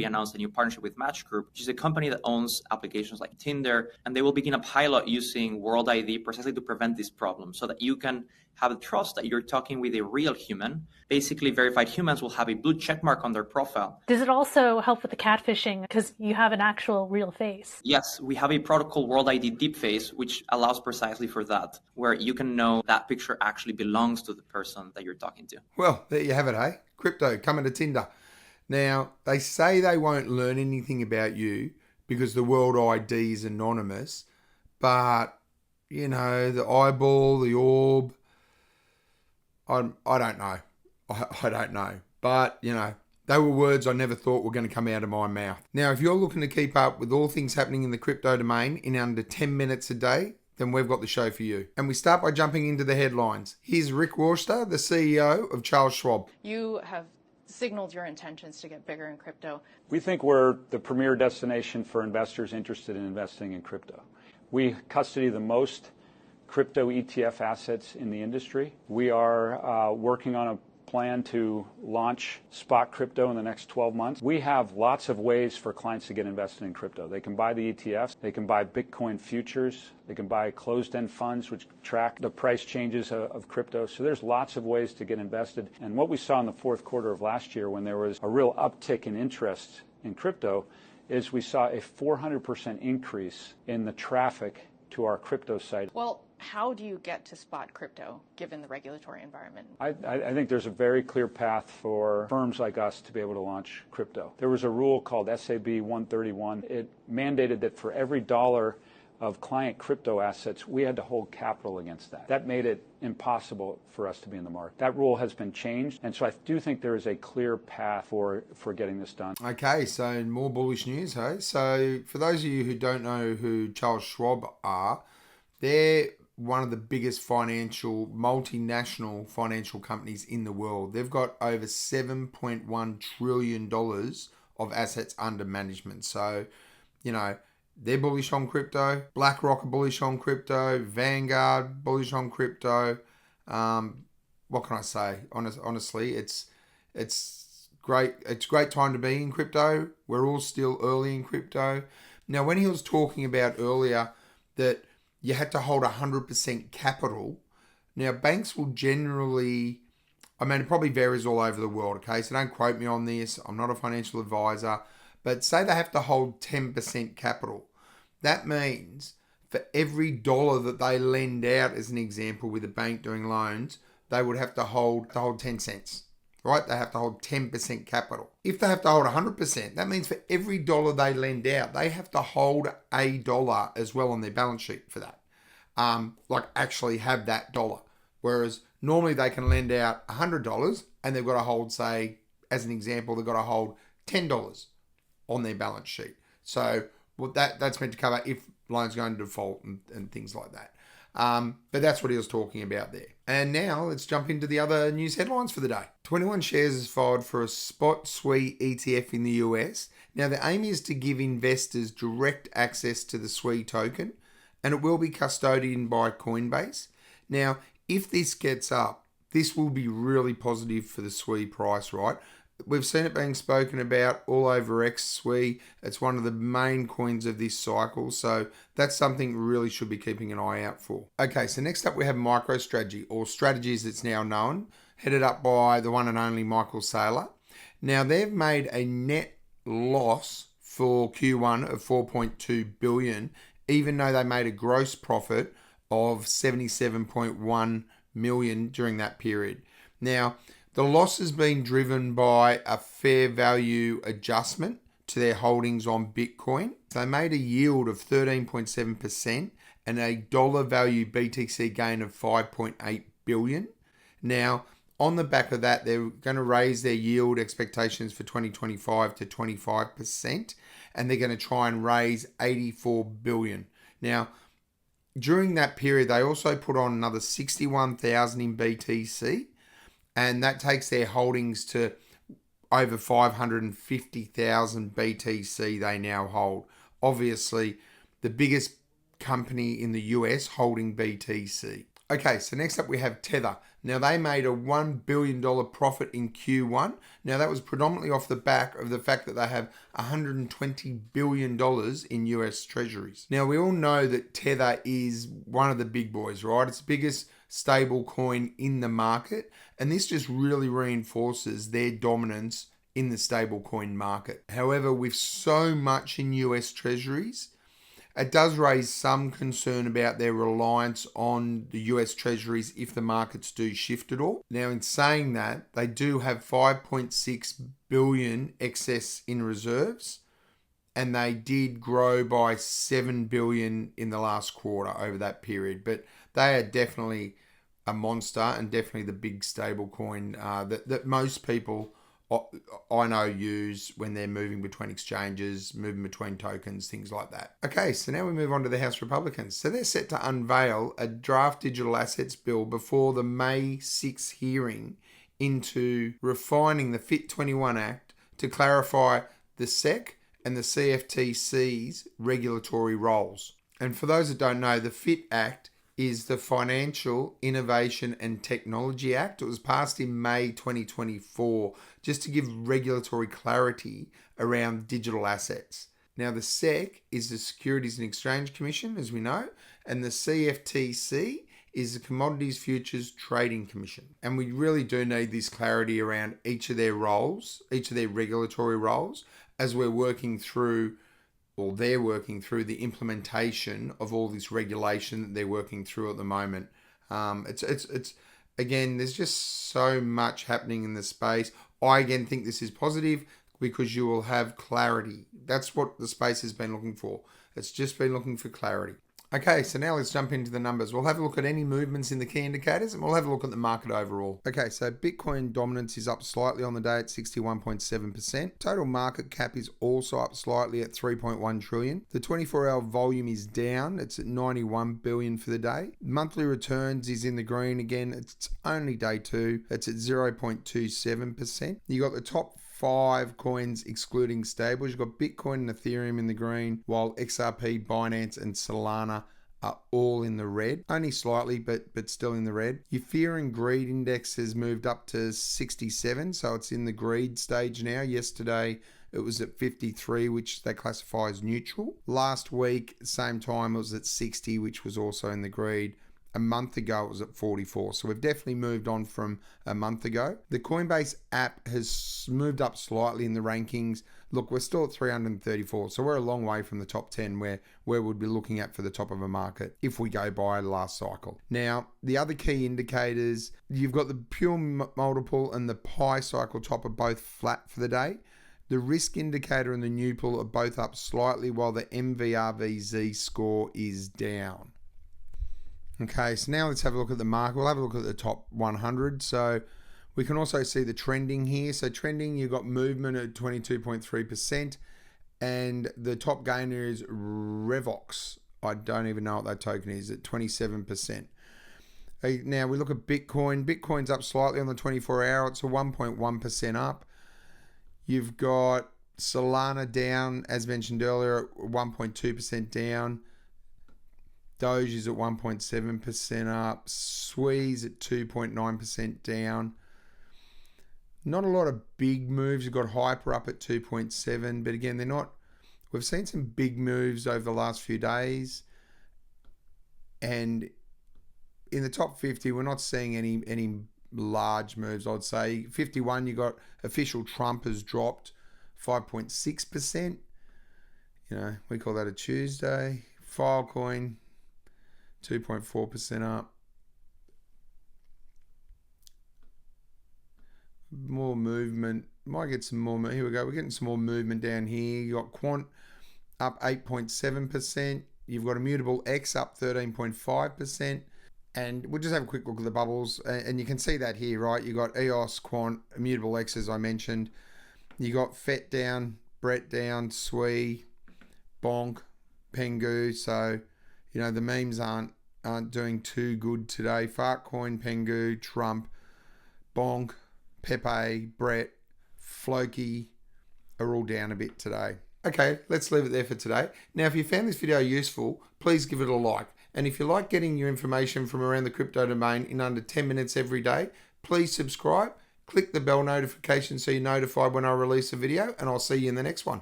we announced a new partnership with Match Group, which is a company that owns applications like Tinder, and they will begin a pilot using World ID precisely to prevent this problem so that you can have the trust that you're talking with a real human. Basically, verified humans will have a blue check mark on their profile. Does it also help with the catfishing because you have an actual real face? Yes, we have a product called World ID Deep Face, which allows precisely for that, where you can know that picture actually belongs to the person that you're talking to. Well, there you have it, eh? Crypto coming to Tinder. Now, they say they won't learn anything about you because the World ID is anonymous, but, you know, the eyeball, the orb, I don't know. I don't know. But, you know, they were words I never thought were going to come out of my mouth. Now, if you're looking to keep up with all things happening in the crypto domain in under 10 minutes a day, then we've got the show for you. And we start by jumping into the headlines. Here's Rick Worcester, the CEO of Charles Schwab. You have signaled your intentions to get bigger in crypto. We think we're the premier destination for investors interested in investing in crypto. We custody the most crypto ETF assets in the industry. We are working on a plan to launch spot crypto in the next 12 months. We have lots of ways for clients to get invested in crypto. They can buy the ETFs, they can buy Bitcoin futures, they can buy closed-end funds which track the price changes of crypto. So there's lots of ways to get invested. And what we saw in the fourth quarter of last year when there was a real uptick in interest in crypto is we saw a 400% increase in the traffic to our crypto site. Well, how do you get to spot crypto given the regulatory environment? I think there's a very clear path for firms like us to be able to launch crypto. There was a rule called SAB 131. It mandated that for every dollar of client crypto assets, we had to hold capital against that. That made it impossible for us to be in the market. That rule has been changed, and so I do think there is a clear path for getting this done. Okay, so more bullish news, hey? So for those of you who don't know who Charles Schwab are, they're one of the biggest multinational financial companies in the world. They've got over $7.1 trillion of assets under management. So, you know, they're bullish on crypto. BlackRock are bullish on crypto. Vanguard bullish on crypto. What can I say? Honestly, it's great. It's a great time to be in crypto. We're all still early in crypto. Now, when he was talking about earlier that you had to hold 100% capital. Now, banks will generally, it probably varies all over the world, okay? So don't quote me on this. I'm not a financial advisor. But say they have to hold 10% capital. That means for every dollar that they lend out, as an example, with a bank doing loans, they would have to hold 10 cents, right? They have to hold 10% capital. If they have to hold 100%, that means for every dollar they lend out, they have to hold a dollar as well on their balance sheet for that. Like actually have that dollar. Whereas normally they can lend out $100 and they've got to hold, say, as an example, they've got to hold $10 on their balance sheet. So that's meant to cover if loans go into default and things like that. But that's what he was talking about there. And now let's jump into the other news headlines for the day. 21 Shares has filed for a spot SWI ETF in the US. Now the aim is to give investors direct access to the SWI token, and it will be custodian by Coinbase. Now, if this gets up, this will be really positive for the SWI price, right? We've seen it being spoken about all over XSWI. It's one of the main coins of this cycle, so that's something we really should be keeping an eye out for. Okay, so next up we have MicroStrategy, or Strategy as it's now known, headed up by the one and only Michael Saylor. Now, they've made a net loss for Q1 of 4.2 billion, even though they made a gross profit of 77.1 million during that period. Now, the loss has been driven by a fair value adjustment to their holdings on Bitcoin. They made a yield of 13.7% and a dollar value BTC gain of 5.8 billion. Now, on the back of that, they're going to raise their yield expectations for 2025 to 25%, and they're going to try and raise 84 billion. Now, during that period, they also put on another 61,000 in BTC, and that takes their holdings to over 550,000 BTC they now hold. Obviously, the biggest company in the US holding BTC. Okay, so next up we have Tether. Now they made a $1 billion profit in Q1. Now that was predominantly off the back of the fact that they have $120 billion in US Treasuries. Now we all know that Tether is one of the big boys, right? It's the biggest stable coin in the market, and this just really reinforces their dominance in the stable coin market. However, with so much in US Treasuries, it does raise some concern about their reliance on the US Treasuries if the markets do shift at all. Now, in saying that, they do have 5.6 billion excess in reserves, and they did grow by 7 billion in the last quarter over that period. But they are definitely a monster and definitely the big stable coin that most people I know use when they're moving between exchanges, moving between tokens, things like that. Okay, so now we move on to the House Republicans. So they're set to unveil a draft digital assets bill before the May 6th hearing into refining the FIT 21 Act to clarify the SEC and the CFTC's regulatory roles. And for those that don't know, the FIT Act is the Financial Innovation and Technology Act. It was passed in May 2024 just to give regulatory clarity around digital assets. Now, the SEC is the Securities and Exchange Commission, as we know, and the CFTC is the Commodities Futures Trading Commission. And we really do need this clarity around each of their roles, each of their regulatory roles, as we're working through, or they're working through the implementation of all this regulation that they're working through at the moment. It's again, there's just so much happening in the space. I again think this is positive because you will have clarity. That's what the space has been looking for. It's just been looking for clarity. Okay, so now let's jump into the numbers. We'll have a look at any movements in the key indicators and we'll have a look at the market overall. Okay, so Bitcoin dominance is up slightly on the day at 61.7%. Total market cap is also up slightly at 3.1 trillion. The 24-hour volume is down. It's at 91 billion for the day. Monthly returns is in the green again. It's only day two. It's at 0.27%. You got the top 5 coins excluding stables. You've got Bitcoin and Ethereum in the green, while XRP, Binance, and Solana are all in the red. Only slightly, but still in the red. Your fear and greed index has moved up to 67, so it's in the greed stage now. Yesterday, it was at 53, which they classify as neutral. Last week, same time, it was at 60, which was also in the greed. A month ago, it was at 44. So we've definitely moved on from a month ago. The Coinbase app has moved up slightly in the rankings. Look, we're still at 334. So we're a long way from the top 10 where we'd be looking at for the top of a market if we go by last cycle. Now, the other key indicators, you've got the pure multiple and the pi cycle top are both flat for the day. The risk indicator and the Newpol are both up slightly while the MVRVZ score is down. Okay, so now let's have a look at the market. We'll have a look at the top 100. So we can also see the trending here. So trending, you've got movement at 22.3%. And the top gainer is Revox. I don't even know what that token is, at 27%. Now we look at Bitcoin. Bitcoin's up slightly on the 24-hour. It's a 1.1% up. You've got Solana down, as mentioned earlier, 1.2% down. Doge is at 1.7% up. Squeeze at 2.9% down. Not a lot of big moves. You've got Hyper up at 2.7%, but again, they're not. We've seen some big moves over the last few days, and in the top 50, we're not seeing any large moves. I'd say 51. You got official Trump has dropped 5.6%. You know, we call that a Tuesday. Filecoin 2.4% up. More movement. Might get some more. Here we go. We're getting some more movement down here. You got Quant up 8.7%. You've got Immutable X up 13.5%. And we'll just have a quick look at the bubbles. And you can see that here, right? You got EOS, Quant, Immutable X, as I mentioned. You got FET down, Brett down, Sui, Bonk, Pengu. So, you know, the memes aren't doing too good today. Fartcoin, Pengu, Trump, Bonk, Pepe, Brett, Floki are all down a bit today. Okay, let's leave it there for today. Now, if you found this video useful, please give it a like. And if you like getting your information from around the crypto domain in under 10 minutes every day, please subscribe, click the bell notification so you're notified when I release a video, and I'll see you in the next one.